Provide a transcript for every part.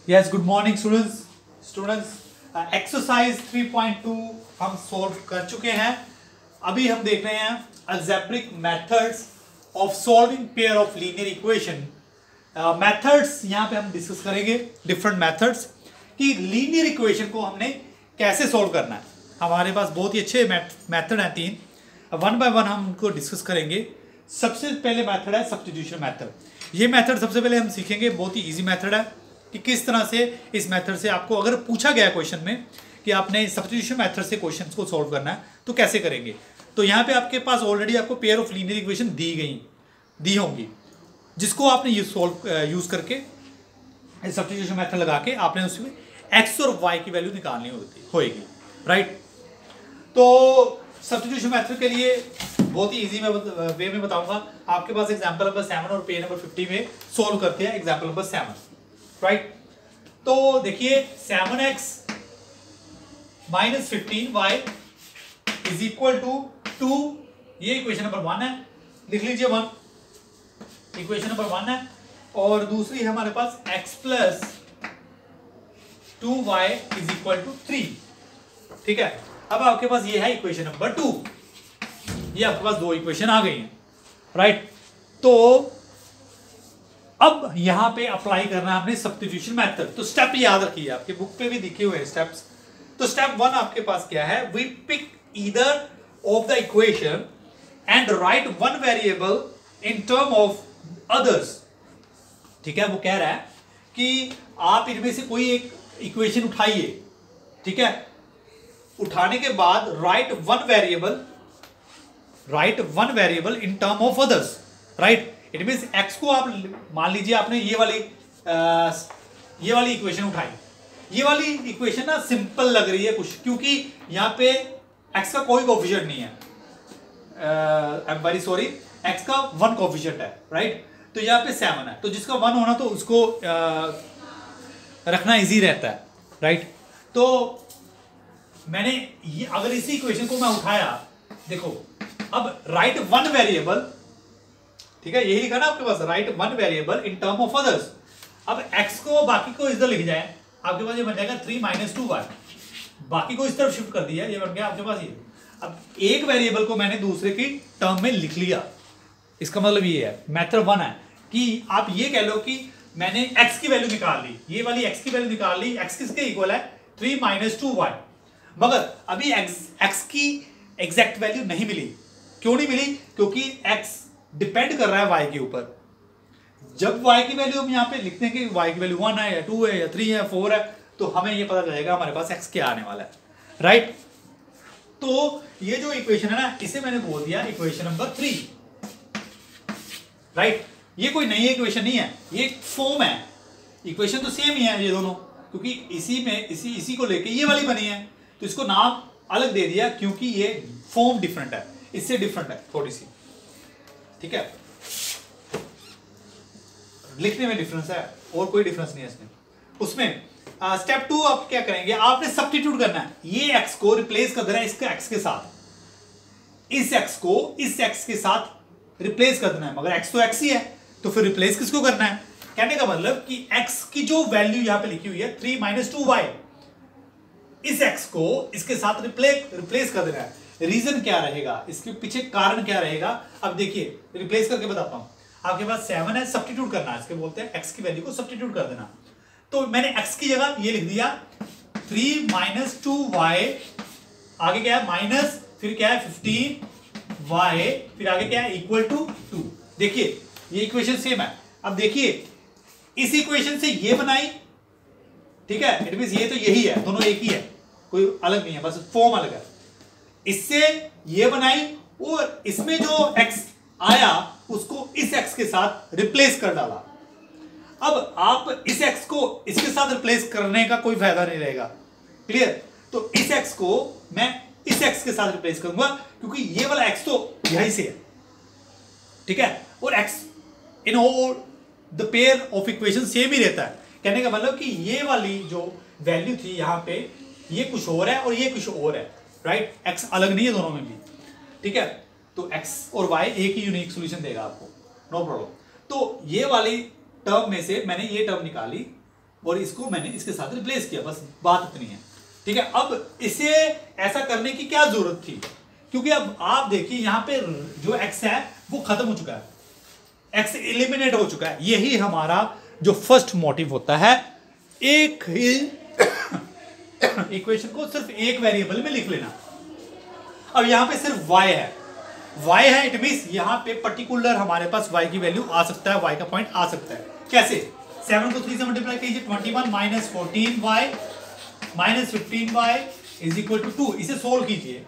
Yes, good morning students exercise 3.2 हम solve कर चुके हैं। अभी हम देख रहे हैं algebraic methods of solving pair of linear equation. Methods यहाँ पे हम डिस्कस करेंगे, डिफरेंट मेथड्स कि लीनियर इक्वेशन को हमने कैसे सॉल्व करना है। हमारे पास बहुत ही अच्छे मेथड हैं, 3 वन बाय वन हम उनको डिस्कस करेंगे। सबसे पहले मेथड है सब्स्टिट्यूशन मेथड। ये मेथड सबसे पहले हम सीखेंगे, बहुत ही इजी मेथड है कि किस तरह से इस मेथड से आपको अगर पूछा गया क्वेश्चन में कि आपने सब्स्टिट्यूशन मेथड से क्वेश्चन को सॉल्व करना है तो कैसे करेंगे। तो यहाँ पे आपके पास ऑलरेडी आपको पेयर ऑफ लीनियर इक्वेशन दी होंगी, जिसको आपने यूज करके सब्स्टिट्यूशन मेथड लगा के आपने उसमें एक्स और वाई की वैल्यू निकालनी होगी, राइट। तो सब्स्टिट्यूशन मेथड के लिए बहुत ही इजी वे में बताऊंगा। आपके पास एग्जांपल नंबर 7 और पेज नंबर 50 में सॉल्व करते हैं एग्जांपल नंबर 7, राइट। तो देखिए 7x minus 15y is equal to 2, ये इक्वेशन नंबर 1 है, लिख लीजिए 1 इक्वेशन नंबर 1 है। और दूसरी है हमारे पास x plus 2y is equal to 3, ठीक है। अब आपके पास ये है इक्वेशन नंबर 2, ये आपके पास 2 इक्वेशन आ गई हैं, राइट। तो अब यहां पे अप्लाई करना है आपने सब्स्टिट्यूशन मेथड। तो स्टेप याद रखिए, आपके बुक पे भी दिखे हुए हैं स्टेप्स। तो स्टेप 1 आपके पास क्या है, we pick either of the equation and write one variable in term of others, ठीक है। वो कह रहा है कि आप इनमें से कोई एक इक्वेशन उठाइए, ठीक है। उठाने के बाद right one variable in term of others, right. It means x को आप मान लीजिए आपने ये वाली इक्वेशन उठाई। ये वाली इक्वेशन ना सिंपल लग रही है कुछ, क्योंकि यहाँ पे x का कोई कोफिशिएंट नहीं है, I am very sorry, x का 1 कोफिशिएंट है, राइट। तो यहाँ पे 7 है, तो जिसका 1 होना तो उसको रखना इजी रहता है, राइट। तो मैंने ये अगर इसी इक्वेशन को मैं उठाया, देखो अब राइट वन वेरिएबल, ठीक है, यही लिखा ना आपके पास, right one variable in term of others. अब x को बाकी को इधर लिख जाए, आपके पास ये बन जाएगा 3 माइनस 2y, बाकी को इस तरफ शिफ्ट कर दिया, ये बन गया आपके पास ये। अब एक वेरिएबल को मैंने दूसरे की टर्म में लिख लिया, इसका मतलब ये है मेथड 1 है कि आप ये कह लो कि मैंने x की वैल्यू निकाल ली, ये वाली x की वैल्यू निकाल ली, x किसके इक्वल है 3 माइनस 2y, मगर अभी x की एग्जैक्ट वैल्यू नहीं मिली। क्यों नहीं मिली? क्योंकि x डिपेंड कर रहा है y के ऊपर। जब y की वैल्यू हम यहाँ पे लिखते हैं कि y की वैल्यू 1 है या 2 है या 3 है 4 है, तो हमें ये पता चलेगा हमारे पास x क्या आने वाला है, राइट। तो ये जो इक्वेशन है ना, इसे मैंने बोल दिया इक्वेशन नंबर 3, राइट। ये कोई नई इक्वेशन नहीं है, ये एक फॉर्म है। इक्वेशन तो सेम ही है ये दोनों, क्योंकि इसी को लेके ये वाली बनी है, तो इसको नाम अलग दे दिया क्योंकि ये फॉर्म डिफरेंट है, इससे डिफरेंट है थोड़ी सी, ठीक है। लिखने में डिफरेंस है और कोई डिफरेंस नहीं है इसमें। उसमें स्टेप 2 आप क्या करेंगे, आपने सब्स्टिट्यूट करना है। ये x को रिप्लेस कर देना है इसके x के साथ, इस x को इस x के साथ रिप्लेस कर देना है, मगर x तो x ही है, तो फिर रिप्लेस किसको करना है। कहने का मतलब कि x की जो वैल्यू यहां पे लिखी हुई है 3 माइनस 2y, इस x को इसके साथ रिप्लेस कर देना है। रीजन क्या रहेगा, इसके पीछे कारण क्या रहेगा, अब देखिए रिप्लेस करके बताता हूं। आपके पास 7 है, सब्स्टिट्यूट करना है, इसके बोलते हैं x की वैल्यू को सब्स्टिट्यूट कर देना। तो मैंने x की जगह ये लिख दिया 3 माइनस 2y, आगे क्या है माइनस, फिर क्या है 15y, फिर आगे क्या है इक्वल टू 2। देखिए ये इक्वेशन सेम है। अब देखिए इस इक्वेशन से ये बनाई, ठीक है, इट मींस ये तो यही है, दोनों एक ही है, कोई अलग नहीं है, बस फॉर्म अलग है। इससे ये बनाई और इसमें जो x आया उसको इस x के साथ रिप्लेस कर डाला। अब आप इस x को इसके साथ रिप्लेस करने का कोई फायदा नहीं रहेगा, क्लियर। तो इस x को मैं इस x के साथ रिप्लेस करूंगा, क्योंकि ये वाला x तो यहीं से है, ठीक है, और x in all the pair of equation same ही रहता है। कहने का मतलब कि ये वाली जो वैल्यू थी यहाँ पे, ये कुछ और है और ये कुछ और है, राइट। x अलग नहीं है दोनों में भी, ठीक है। तो x और y एक ही यूनिक सॉल्यूशन देगा आपको, नो प्रॉब्लम। तो ये वाली टर्म में से मैंने ये टर्म निकाली, और इसको मैंने इसके साथ रिप्लेस किया, बस बात इतनी है। ठीक है, अब इसे ऐसा करने की क्या जरूरत थी, क्योंकि अब आप देखिए यहां पे जो x है वो खत्म हो चुका है, x एलिमिनेट हो चुका है। यही हमारा जो फर्स्ट मोटिव होता है, एक ही इक्वेशन को सिर्फ एक वेरिएबल में लिख लेना। अब यहां पे सिर्फ y है, y है, इट मींस यहां पे पर्टिकुलर हमारे पास y की वैल्यू आ सकता है, y का पॉइंट आ सकता है। कैसे? 7 को 3 से मल्टीप्लाई कीजिए, 21 minus 14y minus 15y is equal to 2। इसे सोल्व कीजिए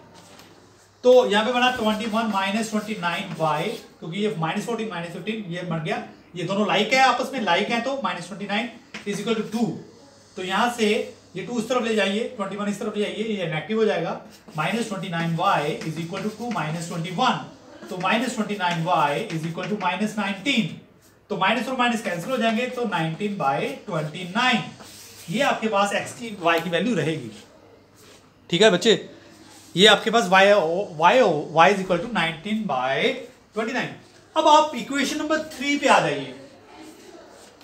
तो यहां पे बना 21 माइनस 29y, क्योंकि ये माइनस 14 माइनस 15 ये बन गया, ये दोनों लाइक है, आपस में लाइक है, तो माइनस 29 इज इक्वल टू 2। तो यहां से ये 2 इस तरफ ले जाइए, 21 इस तरफ ले जाइए, ये नेगेटिव हो जाएगा। Minus 29y is equal to 2 minus 21, तो minus 29y is equal to minus 19, तो माइनस और माइनस कैंसिल हो जाएंगे, तो 19/29 ये आपके पास x की y की वैल्यू रहेगी। ठीक है बच्चे, ये आपके पास y इज इक्वल टू 19/29। अब आप इक्वेशन नंबर 3 पे आ जाइए।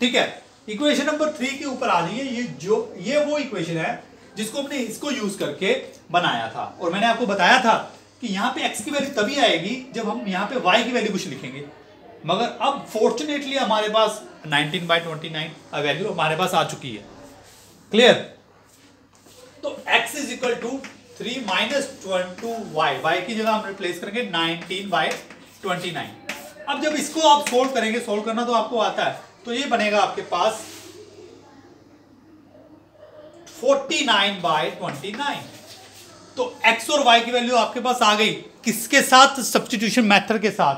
ठीक है, इक्वेशन नंबर 3 के ऊपर आ जाइए। ये वो इक्वेशन है जिसको हमने इसको यूज करके बनाया था, और मैंने आपको बताया था कि यहां पे x की वैल्यू तभी आएगी जब हम यहां पे y की वैल्यू कुछ लिखेंगे। मगर अब फॉर्चुनेटली हमारे पास 19/29 वैल्यू हमारे पास आ चुकी है। क्लियर? तो x is equal to 3 minus 2y, y की जगह हम रिप्लेस करेंगे 19/29। अब जब इसको आप सोल्व करेंगे, सोल्व करना तो आपको आता है, तो ये बनेगा आपके पास 49/29। तो x और y की वैल्यू आपके पास आ गई, किसके साथ? सब्स्टिट्यूशन मेथड के साथ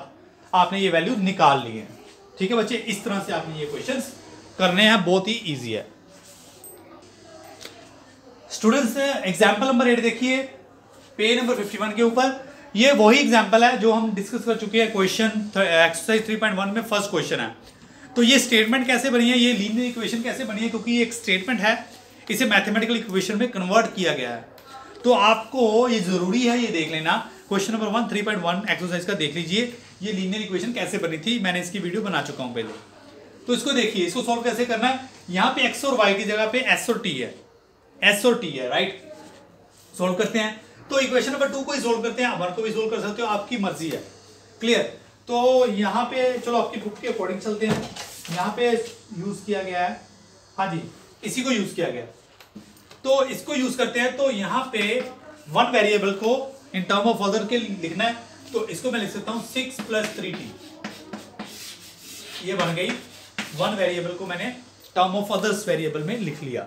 आपने ये वैल्यू निकाल ली है। ठीक है बच्चे, इस तरह से आपने ये क्वेश्चंस करने हैं, बहुत ही इजी है। स्टूडेंट्स, एग्जाम्पल नंबर 8 देखिए, पेज नंबर 51 के ऊपर। ये वही एग्जाम्पल है जो हम डिस्कस कर चुके हैं, क्वेश्चन एक्सरसाइज 3.1 में फर्स्ट क्वेश्चन है। तो ये स्टेटमेंट कैसे बनी है, ये लीनियर इक्वेशन कैसे बनी है, क्योंकि ये एक स्टेटमेंट है, इसे मैथमेटिकल इक्वेशन में कन्वर्ट किया गया है। तो आपको ये जरूरी है ये देख लेना। क्वेश्चन नंबर 1 3.1 एक्सरसाइज का देख लीजिए, ये लीनियर इक्वेशन कैसे बनी थी, मैंने इसकी वीडियो बना चुका हूं पहले। तो इसको देखिए, इसको सॉल्व कैसे करना है। यहाँ पे x और y की जगह पे s और t है, s और t है, राइट। सोल्व करते हैं, तो इक्वेशन नंबर 2 को ही सोल्व करते हैं, 1 को भी सोल्व कर सकते हो, आपकी मर्जी है। क्लियर? तो यहाँ पे चलो आपकी बुक के अकॉर्डिंग चलते हैं। यहाँ पे यूज किया गया है, हाँ जी, इसी को यूज किया गया, तो इसको यूज करते हैं। तो यहाँ पे वन वेरिएबल को इन टर्म ऑफ अदर के लिखना है, तो इसको मैं लिख सकता हूं 6 + 3t। ये बन गई वन वेरिएबल को मैंने टर्म ऑफ अदर्स वेरिएबल में लिख लिया,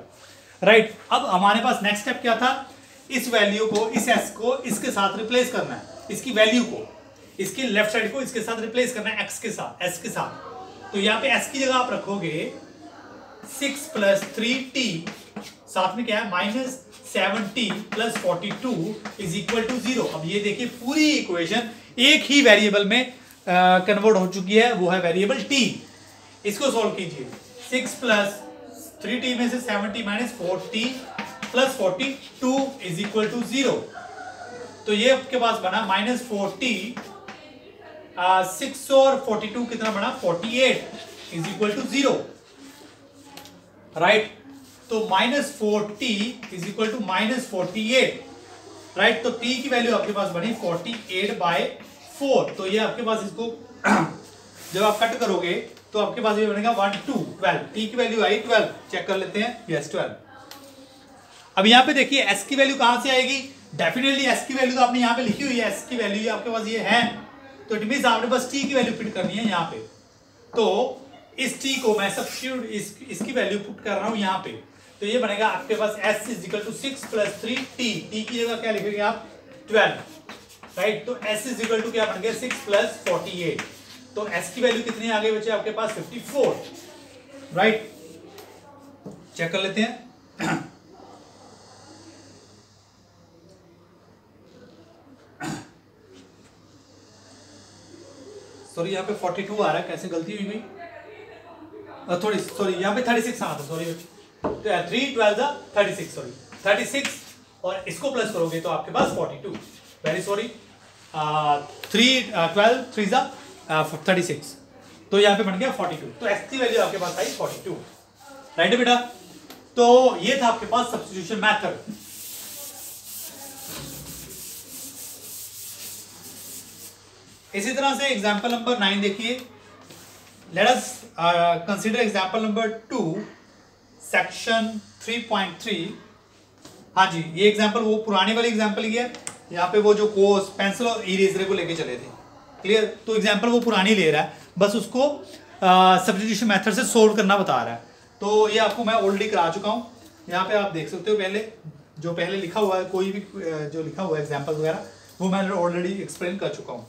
राइट। अब हमारे पास नेक्स्ट स्टेप क्या था, इस वैल्यू को, इस s को इसके साथ रिप्लेस करना है, इसकी वैल्यू को, इसके लेफ्ट साइड को इसके साथ रिप्लेस करना है, x के साथ, s के साथ। तो यहाँ पे s की जगह आप रखोगे 6 + 3t, साथ में क्या है -7t + 42 इज इक्वल टू 0। अब ये देखिए पूरी इक्वेशन एक ही वेरिएबल में कन्वर्ट हो चुकी है, वो है वेरिएबल t। इसको सोल्व कीजिए, 6 + 3t में से 7t - 4t + 42 is equal to 0। तो ये आपके पास बना -4t, 6 और 42 कितना बना 48 इज इक्वल टू 0, राइट। तो -4t is equal to -48, right. तो t की वैल्यू आपके पास बनी 48/4। तो ये आपके पास इसको जब आप कट करोगे तो आपके पास ये बनेगा 1 2 12। t की वैल्यू आई 12, चेक कर लेते हैं, यस 12। अब यहाँ पे देखिए s की वैल्यू कहां से आएगी, डेफिनेटली s की वैल्यू तो आपने यहाँ पे लिखी हुई है, s की वैल्यू आपके पास ये है, तो इट मींस आपने बस t की वैल्यू फिट करनी है यहाँ पे। तो इस t को मैं सब्स्टिट्यूट इसकी वैल्यू पुट कर रहा हूं यहाँ पे, तो ये बनेगा आपके पास s is equal to 6 + 3t, t की जगह क्या लिखेंगे आप 12, राइट। तो s इज इक्वल टू क्या बन गया 6 + 48। तो s की वैल्यू कितनी आ गई बच्चे आपके पास 54, राइट। चेक कर लेते हैं। सॉरी यहाँ पे 42 आ रहा है, कैसे गलती हुई गई, थोड़ी सॉरी यहाँ पे 36 आ था, सॉरी 3 12 36, सॉरी 36, और इसको प्लस करोगे तो आपके पास 42, वेरी सॉरी 3 12 3 36, तो यहाँ पे बन गया 42। तो x की वैल्यू आपके पास आई 42, राइट बेटा। तो ये था आपके पास सब्स्टिट्यूशन मेथड। इसी तरह से एग्जांपल नंबर 9 देखिए, let us consider example number 2 section 3.3। हाँ जी, ये एग्जांपल वो पुरानी वाली एग्जांपल ही है, यहाँ पे वो जो कोस पेंसिल और इरेजर को लेके चले थे, क्लियर। तो एग्जांपल वो पुरानी ले रहा है, बस उसको सब्स्टिट्यूशन मेथड से सोल्व करना बता रहा है। तो ये आपको मैं ऑलरेडी करा चुका हूँ, यहाँ पे आप देख सकते हो। पहले लिखा हुआ है, कोई भी जो लिखा हुआ है एग्जाम्पल वगैरह वो मैंने ऑलरेडी एक्सप्लेन कर चुका हूँ।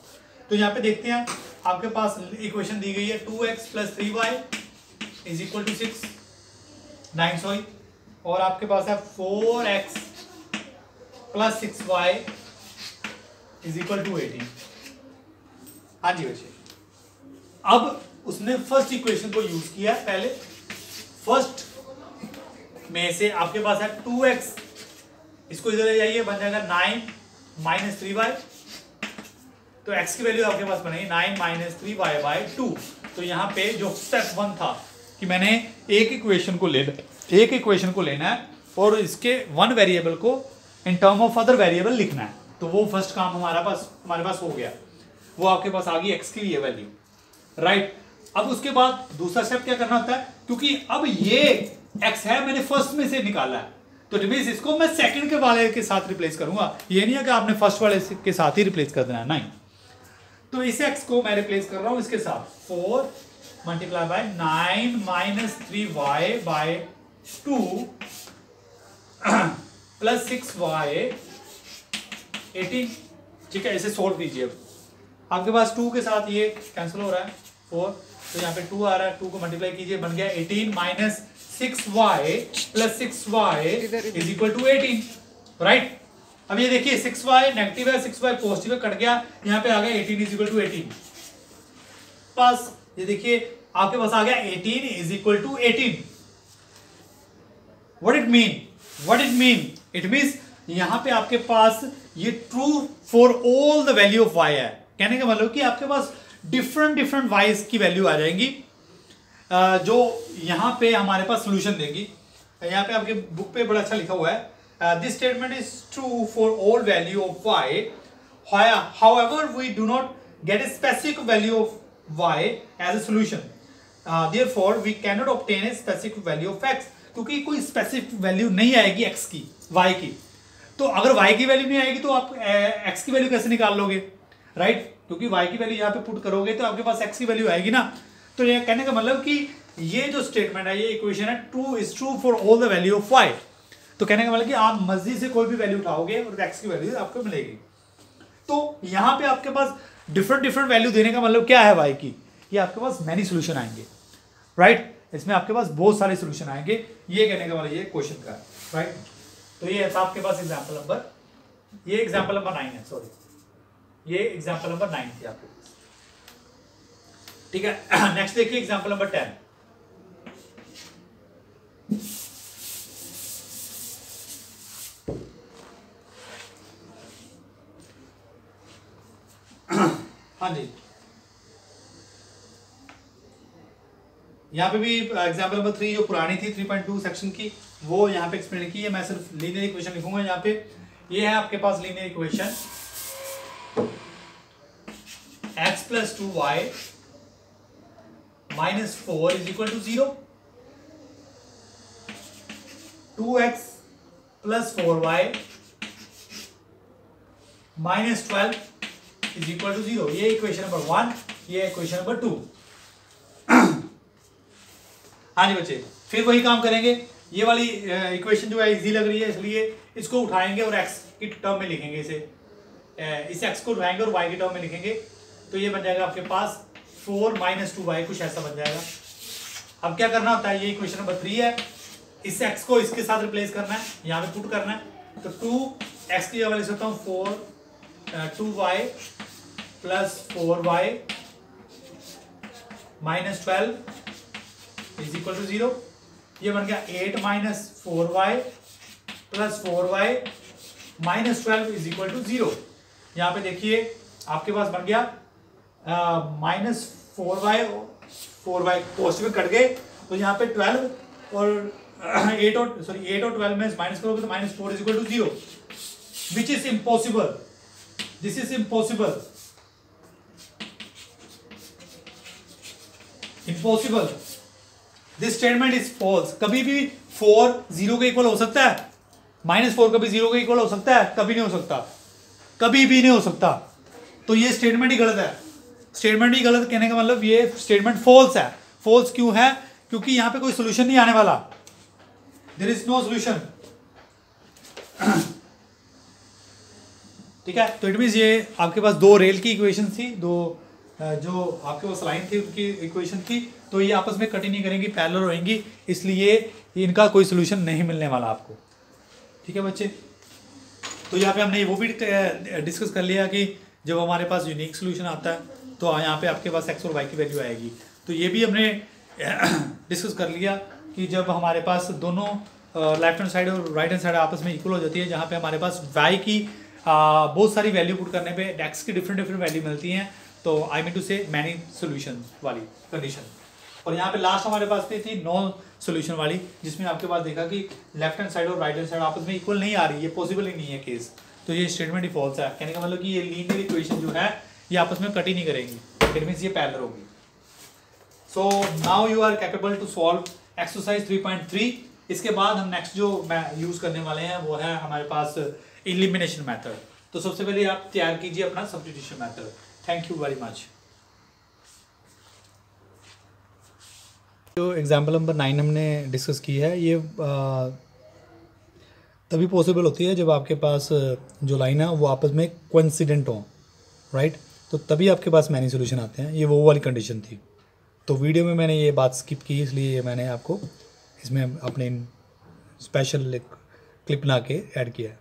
तो यहाँ पे देखते हैं, आपके पास इक्वेशन दी गई है 2x + 3y = 9 और आपके पास है 4x + 6y = 18। हाँ जी बच्चे, अब उसने फर्स्ट इक्वेशन को यूज किया पहले। फर्स्ट में से आपके पास है 2x, इसको इधर ले जाइए, बन जाएगा 9 - 3y। तो x की वैल्यू आपके पास बनेगी 9 - 3y/2। तो यहाँ पे जो स्टेप 1 था कि मैंने एक इक्वेशन को लेना है और इसके वन वेरिएबल को इन टर्म ऑफ अदर वेरिएबल लिखना है। तो वो फर्स्ट काम हमारे पास हो गया, वो आपके पास आ गई x की ये वैल्यू, राइट। अब उसके बाद दूसरा स्टेप क्या करना होता है, क्योंकि अब ये x है मैंने फर्स्ट में से निकाला है, तो रिप्लेस इसको मैं सेकंड के वाले के साथ रिप्लेस करूंगा। ये नहीं है कि आपने फर्स्ट वाले के साथ ही रिप्लेस कर देना है, नहीं। तो इस x को मैं रिप्लेस कर रहा हूं इसके साथ, 4 × 9 - 3y/2 + 6y 18। ठीक है, इसे सोल्व कीजिए। आपके पास 2 के साथ ये कैंसिल हो रहा है 4, तो यहाँ पे 2 आ रहा है, 2 को मल्टीप्लाई कीजिए, बन गया 18 - 6y + 6y = 18, राइट। अब ये देखिए 6y नेगेटिव है, 6y पॉजिटिव है, कट गया, यहाँ पे आ गया 18 = 18। पास ये देखिए आपके पास आ गया 18 = 18। What it mean? It means यहाँ पे आपके पास ये true for all the value of y है। कहने का मतलब कि आपके पास डिफरेंट वाइज की वैल्यू आ जाएंगी, जो यहाँ पे हमारे पास सोल्यूशन देंगी। यहाँ पे आपके बुक पे बड़ा अच्छा लिखा हुआ है, this statement is true for all value of y, however we do not get a specific value of y as a solution, therefore we cannot obtain a specific value of x, क्योंकि कोई specific value नहीं आएगी x की, y की। तो अगर y की value नहीं आएगी तो आप x की वैल्यू कैसे निकाल लोगे, राइट। क्योंकि y की वैल्यू यहाँ पे पुट करोगे तो आपके पास x की वैल्यू आएगी ना। तो ये कहने का मतलब कि ये जो स्टेटमेंट है, ये इक्वेशन है, true for all the value of y। तो कहने का मतलब कि आप मर्जी से कोई भी वैल्यू उठाओगे और x की वैल्यू आपको मिलेगी। तो यहाँ पे आपके पास डिफरेंट वैल्यू देने का मतलब क्या है y की, ये आपके पास मैनी सोल्यूशन आएंगे, राइट। इसमें आपके पास बहुत सारे सोल्यूशन आएंगे, ये कहने का मतलब ये क्वेश्चन का है, राइट। तो ये था आपके पास एग्जाम्पल नंबर 9 है, सॉरी, ये एग्जाम्पल नंबर 9 थी आपके पास, ठीक है। नेक्स्ट देखिए एग्जाम्पल नंबर 10। हाँ जी, यहाँ पे भी एग्जाम्पल नंबर 3 जो पुरानी थी 3.2 सेक्शन की, वो यहाँ पे एक्सप्लेन की है। मैं सिर्फ लीनियर इक्वेशन लिखूंगा यहाँ पे। ये है आपके पास linear equation, x + 2y - 4 = 0, 2x + 4y - 12 = 0। ये इक्वेशन नंबर 1, ये इक्वेशन नंबर 2। हाँ जी बच्चे, फिर वही काम करेंगे। ये वाली इक्वेशन जो है इजी लग रही है, इसलिए इसको उठाएंगे और x की टर्म में लिखेंगे, इस x को उठाएंगे और y की टर्म में लिखेंगे। तो ये बन जाएगा आपके पास 4 - 2y, कुछ ऐसा बन जाएगा। अब क्या करना होता है, ये इक्वेशन नंबर 3 है, इस x को इसके साथ रिप्लेस करना है, यहाँ पे पुट करना है। तो 2x की जगह लिख सकता हूँ 2y + 4y - 12 = 0। ये बन गया 8 - 4y + 4y - 12 = 0। यहाँ पे देखिए आपके पास बन गया -4y पॉजिटिव कट गए, तो यहाँ पे 12 और 8 और 12 में माइनस करोगे तो -4 = 0, which is impossible, this is impossible, impossible, this statement is false. कभी भी 4 0 के इक्वल हो सकता है? -4 कभी 0 के इक्वल हो सकता है? कभी नहीं हो सकता, कभी भी नहीं हो सकता। तो ये स्टेटमेंट ही गलत है। स्टेटमेंट ही गलत कहने का मतलब ये स्टेटमेंट फॉल्स है। फॉल्स क्यों है? क्योंकि यहां पे कोई सोल्यूशन नहीं आने वाला, देयर इज नो सोल्यूशन। ठीक है, तो इट मींस ये आपके पास दो रेल की इक्वेशन थी, दो जो आपके पास लाइन थी उनकी इक्वेशन थी, तो ये आपस में कट ही नहीं करेंगी, पैरेलल रहेंगी, इसलिए इनका कोई सोल्यूशन नहीं मिलने वाला आपको। ठीक है बच्चे, तो यहाँ पे हमने वो भी डिस्कस कर लिया कि जब हमारे पास यूनिक सोल्यूशन आता है तो यहाँ पे आपके पास x और y की वैल्यू आएगी। तो ये भी हमने डिस्कस कर लिया कि जब हमारे पास दोनों लेफ्ट हैंड साइड और राइट हैंड साइड आपस में इक्वल हो जाती है, जहाँ पे हमारे पास y की बहुत सारी वैल्यू पुट करने पे x की डिफरेंट वैल्यू मिलती हैं, तो आई मीन टू से मैनी सोल्यूशन वाली कंडीशन। और यहाँ पे लास्ट हमारे पास थी नो सोल्यूशन वाली, जिसमें आपके पास देखा कि लेफ्ट हैंड साइड और राइट हैंड साइड आपस में इक्वल नहीं आ रही, ये पॉसिबल ही नहीं है केस। तो ये स्टेटमेंट ही फॉल्स है। कहने का मतलब कि ये लीनियर इक्वेशन जो है ये आपस में कट ही नहीं करेंगी, इट मींस ये पैरेलल होगी। So now you are capable to solve exercise 3.3। इसके बाद हम नेक्स्ट जो मैं यूज करने वाले हैं वो है हमारे पास एलिमिनेशन मेथड। तो सबसे पहले आप तैयार कीजिए अपना substitution method. Thank you very much. जो एग्जाम्पल नंबर 9 हमने डिस्कस की है, ये तभी पॉसिबल होती है जब आपके पास जो लाइन है वो आपस में कोइंसिडेंट हो, राइट? तो तभी आपके पास मैनी सोल्यूशन आते हैं। ये वो वाली कंडीशन थी। तो वीडियो में मैंने ये बात स्किप की, इसलिए मैंने आपको इसमें अपने स्पेशल क्लिप बना के ऐड किया है।